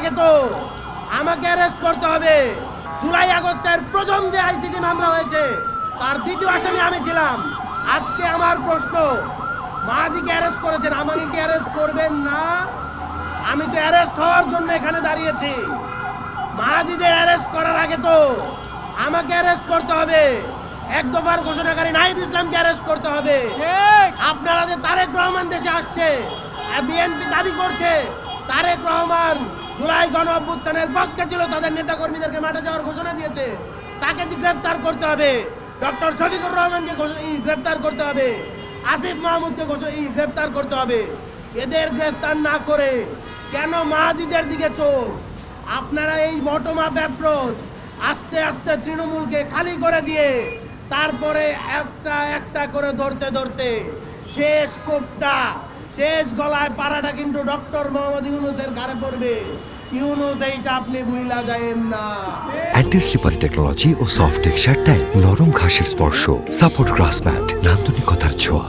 আগে তো আমাকে অ্যারেস্ট করতে হবে। জুলাই আগস্টের প্রথম যে আইসিটি মামলা হয়েছে তার দ্বিতীয় আসামি আমি ছিলাম। আজকে আমার প্রশ্ন, মাহাদিকে অ্যারেস্ট করেছেন, আমাকে কি অ্যারেস্ট করবেন না? আমি তো অ্যারেস্ট হওয়ার জন্য এখানে দাঁড়িয়েছি। মাহাদিদের অ্যারেস্ট করার আগে তো আমাকে অ্যারেস্ট করতে হবে। এক দফার ঘোষণাকারী নাহিদ ইসলামকে অ্যারেস্ট করতে হবে। আপনারা যে তারেক রহমান দেশে আসছে, বিএনপি দাবি করছে তারেক রহমান জুলাই গণ অভ্যুত্থানের পক্ষে ছিল, তাদের নেতাকর্মীদেরকে মাঠে যাওয়ার ঘোষণা দিয়েছে, তাকে গ্রেফতার করতে হবে। ডক্টর শফিকুর রহমানকে গ্রেফতার করতে হবে। আসিফ মাহমুদকে গ্রেফতার করতে হবে। এদের গ্রেফতার না করে কেন মাহাদিদের দিকে চোখ? আপনারা এই বটম আপ অ্যাপ্রোচ আস্তে আস্তে তৃণমূলকে খালি করে দিয়ে তারপরে একটা একটা করে ধরতে ধরতে শেষ কোপটা, শেষ গলায় পাড়াটা কিন্তু ডক্টর মোহাম্মদ ইউনূসের ঘাড়ে পড়বে। ইউনূস, এইটা আপনি ভুইলা যায়েন না। অ্যান্টি স্লিপারি টেকনোলজি ও সফট টেক্সচার টাইল, নরম ঘাসের স্পর্শ, সাপোর্ট গ্রাস ম্যাট, নান্দনিকতার ছোঁয়া।